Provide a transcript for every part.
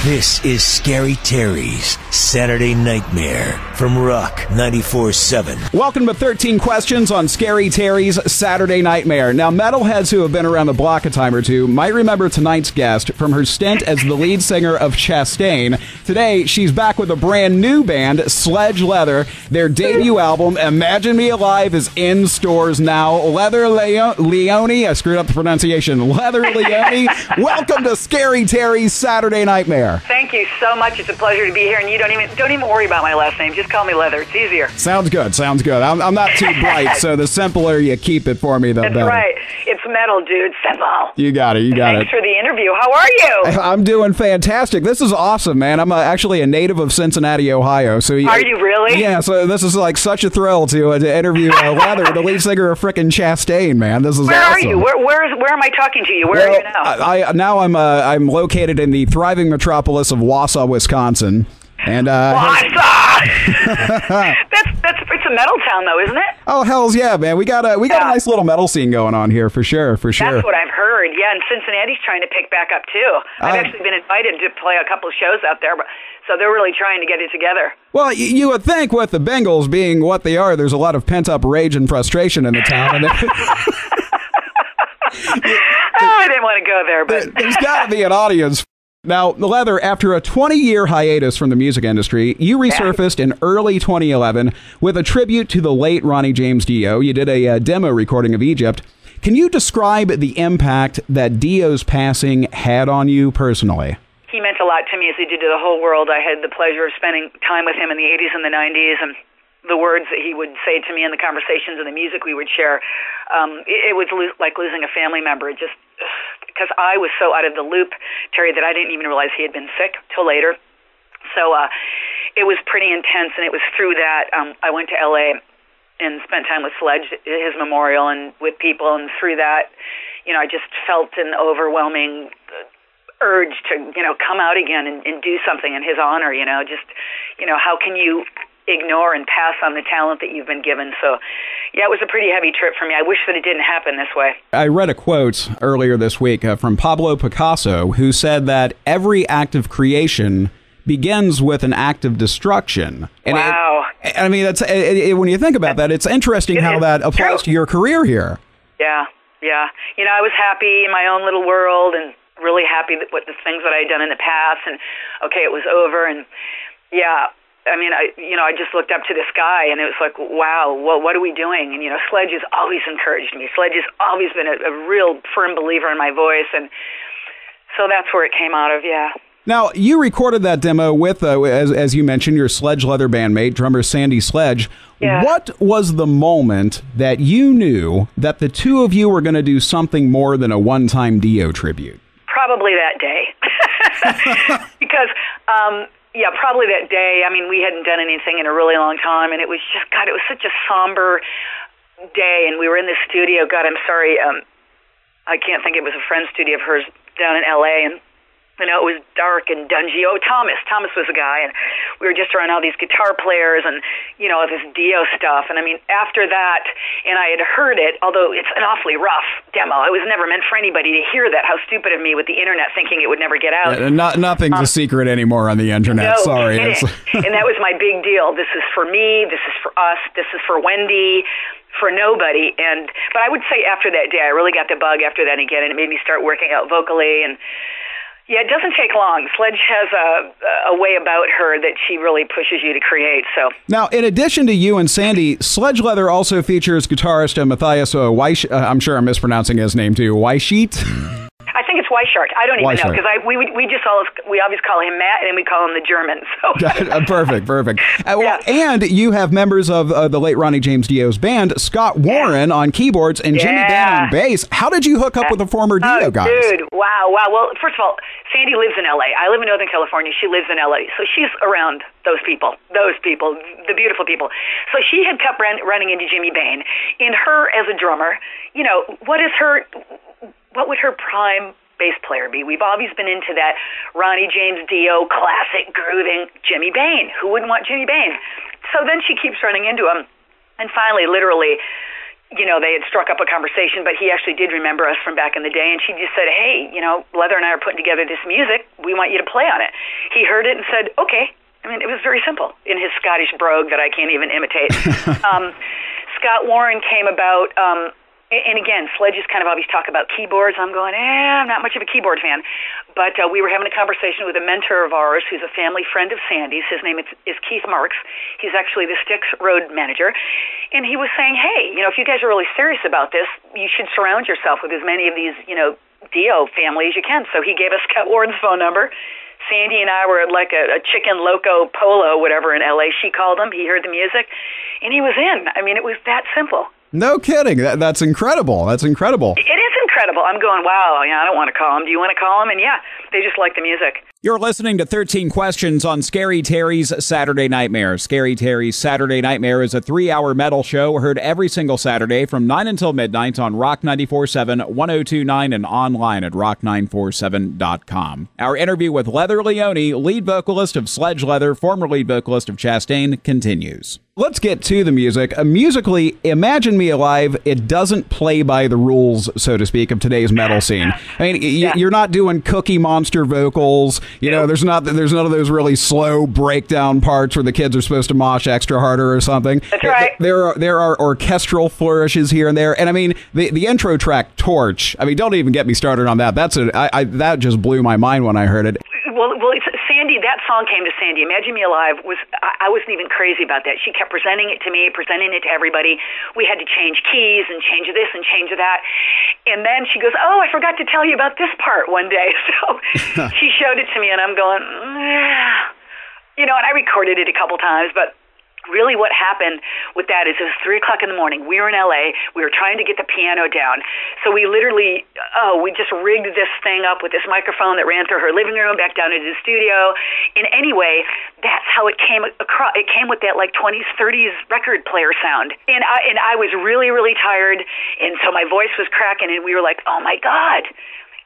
This is Scary Terry's Saturday Nightmare from Rock 94.7. Welcome to 13 Questions on Scary Terry's Saturday Nightmare. Now, metalheads who have been around the block a time or two might remember tonight's guest from her stint as the lead singer of Chastain. Today, she's back with a brand new band, Sledge Leather. Their debut album, Imagine Me Alive, is in stores now. Leather Leone, I screwed up the pronunciation. Leather Leone, welcome to Scary Terry's Saturday Nightmare. Thank you so much. It's a pleasure to be here, and you don't even worry about my last name. Just call me Leather. It's easier. Sounds good. Sounds good. I'm not too bright, so the simpler you keep it for me, the better. That's right. It's metal, dude. Simple. You got it. You got it. Thanks for the interview. How are you? I'm doing fantastic. This is awesome, man. I'm actually a native of Cincinnati, Ohio. So are you really? Yeah. So this is like such a thrill to interview Leather, the lead singer of frickin' Chastain, man. This is Where awesome. are you? Where am I talking to you? Where are you now? I'm located in the thriving metropolis of Wausau, Wisconsin. And Wausau! It's a metal town, though, isn't it? Oh, hells yeah, man. We got a nice little metal scene going on here for sure. That's what I've heard. Yeah, and Cincinnati's trying to pick back up too. I've actually been invited to play a couple of shows out there, so they're really trying to get it together. Well, you would think with the Bengals being what they are, there's a lot of pent up rage and frustration in the town. And I didn't want to go there, but there's got to be an audience. Now, Leather, after a 20-year hiatus from the music industry, you resurfaced in early 2011 with a tribute to the late Ronnie James Dio. You did a demo recording of Egypt. Can you describe the impact that Dio's passing had on you personally? He meant a lot to me, as he did to the whole world. I had the pleasure of spending time with him in the 80s and the 90s, and the words that he would say to me and the conversations and the music we would share, it was like losing a family member. Just because I was so out of the loop, Terry, that I didn't even realize he had been sick till later. So it was pretty intense, and it was through that I went to L.A. and spent time with Sledge, his memorial, and with people, and through that, I just felt an overwhelming urge to, come out again and do something in his honor, how can you ignore and pass on the talent that you've been given? So, yeah, it was a pretty heavy trip for me. I wish that it didn't happen this way. I read a quote earlier this week from Pablo Picasso, who said that every act of creation begins with an act of destruction. And wow. That's when you think about that, it's interesting how that applies to your career here. Yeah. I was happy in my own little world and really happy with the things that I had done in the past. And, okay, it was over. And, yeah, I just looked up to the sky, and it was like, wow, what are we doing? And, Sledge has always encouraged me. Sledge has always been a real firm believer in my voice, and so that's where it came out of, yeah. Now, you recorded that demo with, as you mentioned, your Sledge Leather bandmate, drummer Sandy Sledge. Yeah. What was the moment that you knew that the two of you were going to do something more than a one-time Dio tribute? Probably that day. Because... yeah, probably that day. We hadn't done anything in a really long time, and it was just, God, it was such a somber day, and we were in the studio. God, I'm sorry, I can't think. It was a friend's studio of hers down in L.A., and, it was dark and dungy. Oh, Thomas was the guy, and we were just around all these guitar players and, this Dio stuff. And, after that, and I had heard it, although it's an awfully rough demo. It was never meant for anybody to hear that. How stupid of me with the internet thinking it would never get out. Nothing's a secret anymore on the internet. No, sorry. And that was my big deal. This is for me. This is for us. This is for Wendy. For nobody. But I would say after that day, I really got the bug after that again, and it made me start working out vocally. And yeah, it doesn't take long. Sledge has a way about her that she really pushes you to create. So now, in addition to you and Sandy, Sledge Leather also features guitarist Matthias Weish. I'm sure I'm mispronouncing his name too. Weisheit. I think it's Weishart. I don't even know, because we always call him Matt, and then we call him the German. So Perfect. And you have members of the late Ronnie James Dio's band, Scott Warren on keyboards and Jimmy Bain on bass. How did you hook up with the former Dio guys? Dude, wow. Well, first of all, Sandy lives in L.A. I live in Northern California. She lives in L.A., so she's around those people, the beautiful people. So she had kept running into Jimmy Bain. In her as a drummer, what would her prime bass player be? We've always been into that Ronnie James Dio classic grooving Jimmy Bain. Who wouldn't want Jimmy Bain? So then she keeps running into him. And finally, literally, they had struck up a conversation, but he actually did remember us from back in the day. And she just said, hey, Leather and I are putting together this music. We want you to play on it. he heard it and said, okay. I mean, it was very simple in his Scottish brogue that I can't even imitate. Scott Warren came about, and again, Sledge is kind of always talk about keyboards. I'm going, I'm not much of a keyboard fan. But we were having a conversation with a mentor of ours who's a family friend of Sandy's. His name is Keith Marks. He's actually the Styx road manager. And he was saying, hey, if you guys are really serious about this, you should surround yourself with as many of these, Dio family as you can. So he gave us Scott Warren's phone number. Sandy and I were at like a chicken loco polo, whatever, in L.A. She called him. He heard the music, and he was in. I mean, it was that simple. No kidding. That's incredible. That's incredible. It is incredible. I'm going, wow, I don't want to call him. Do you want to call him? And yeah, they just like the music. You're listening to 13 Questions on Scary Terry's Saturday Nightmare. Scary Terry's Saturday Nightmare is a 3-hour metal show heard every single Saturday from 9 until midnight on Rock 94.7, 102.9, and online at rock947.com. Our interview with Leather Leone, lead vocalist of Sledge Leather, former lead vocalist of Chastain, continues. Let's get to the music. Musically, Imagine Me Alive, it doesn't play by the rules, so to speak, of today's metal scene. I mean, you're not doing Cookie Monster vocals. There's none of those really slow breakdown parts where the kids are supposed to mosh extra harder or something. That's right. There are orchestral flourishes here and there, and I mean the intro track "Torch." I mean, don't even get me started on that. That just blew my mind when I heard it. Well, Sandy, that song came to Sandy. Imagine Me Alive I wasn't even crazy about that. She kept presenting it to me, presenting it to everybody. We had to change keys and change this and change that. And then she goes, oh, I forgot to tell you about this part one day. So she showed it to me, and I'm going, and I recorded it a couple times, but really what happened with that is it was 3 o'clock in the morning. We were in L.A. We were trying to get the piano down. So we literally, we just rigged this thing up with this microphone that ran through her living room back down into the studio. And anyway, that's how it came across. It came with that like 20s, 30s record player sound. And I was really, really tired. And so my voice was cracking, and we were like, oh my God.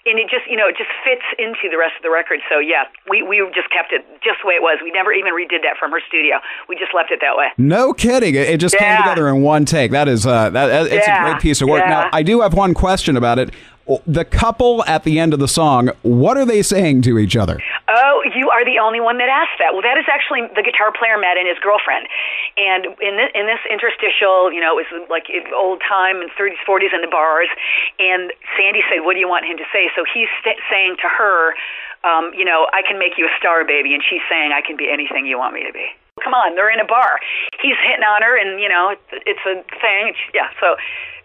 And it just, it just fits into the rest of the record. So, yeah, we just kept it just the way it was. We never even redid that from her studio. We just left it that way. No kidding. It just came together in one take. It's a great piece of work. Yeah. Now, I do have one question about it. The couple at the end of the song, what are they saying to each other? Oh, you are the only one that asked that. Well, that is actually the guitar player Matt and his girlfriend. And in this interstitial, it was like old time in 30s, 40s in the bars. And Sandy said, what do you want him to say? So he's saying to her, I can make you a star, baby. And she's saying, I can be anything you want me to be. Come on, they're in a bar. He's hitting on her, and, it's a thing. Yeah, so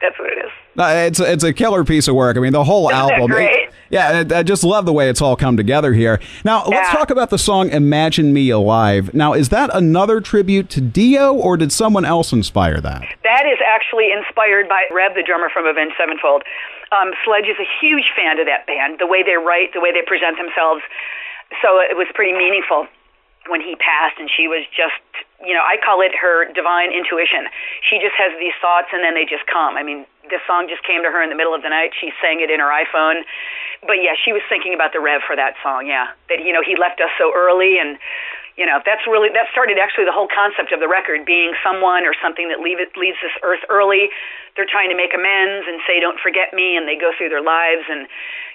that's what it is. It's a killer piece of work. I mean, the whole album. Great? I just love the way it's all come together here. Now, let's talk about the song Imagine Me Alive. Now, is that another tribute to Dio, or did someone else inspire that? That is actually inspired by Reb, the drummer from Avenged Sevenfold. Sledge is a huge fan of that band, the way they write, the way they present themselves. So it was pretty meaningful when he passed, and she was just, I call it her divine intuition. She just has these thoughts, and then they just come. I mean, this song just came to her in the middle of the night. She sang it in her iPhone. But, yeah, she was thinking about the Rev for that song, yeah. That, he left us so early, and, that started actually the whole concept of the record, being someone or something that leaves this earth early. They're trying to make amends and say, don't forget me, and they go through their lives, and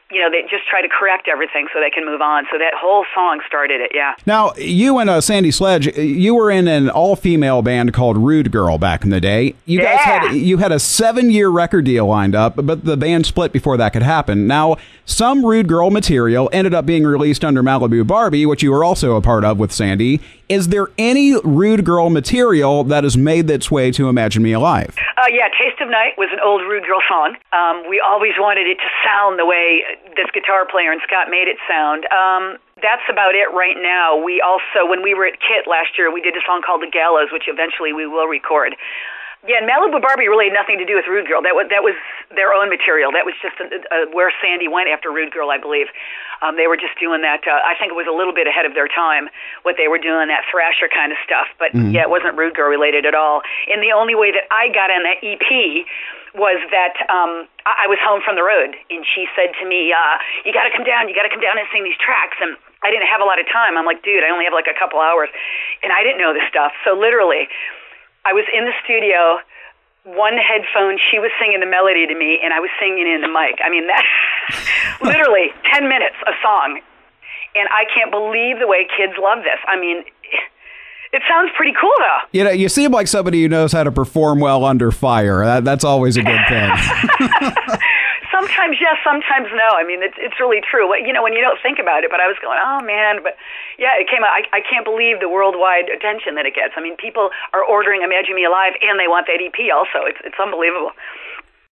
they just try to correct everything so they can move on. So that whole song started it, yeah. Now, you and Sandy Sledge, you were in an all-female band called Rude Girl back in the day. You guys had a 7-year record deal lined up, but the band split before that could happen. Now, some Rude Girl material ended up being released under Malibu Barbie, which you were also a part of with Sandy. Is there any Rude Girl material that has made its way to Imagine Me Alive? Yeah, Taste of Night was an old Rude Girl song. We always wanted it to sound the way this guitar player and Scott made it sound. That's about it right now. We also, when we were at KIT last year, we did a song called The Gallows, which eventually we will record. Yeah, and Malibu Barbie really had nothing to do with Rude Girl. That was their own material. That was just where Sandy went after Rude Girl, I believe. They were just doing that. I think it was a little bit ahead of their time, what they were doing, that thrasher kind of stuff. But, yeah, it wasn't Rude Girl related at all. And the only way that I got on that EP was that I was home from the road, and she said to me, you got to come down and sing these tracks. And I didn't have a lot of time. I'm like, dude, I only have like a couple hours. And I didn't know this stuff. So literally, I was in the studio, one headphone, she was singing the melody to me, and I was singing in the mic. I mean, that literally 10 minutes a song. And I can't believe the way kids love this. I mean, it sounds pretty cool, though. You know, you seem like somebody who knows how to perform well under fire. That's always a good thing. Sometimes yes, sometimes no. I mean, it's really true. You know, when you don't think about it, but I was going, oh, man. But, yeah, it came out. I can't believe the worldwide attention that it gets. I mean, people are ordering Imagine Me Alive, and they want that EP also. It's unbelievable.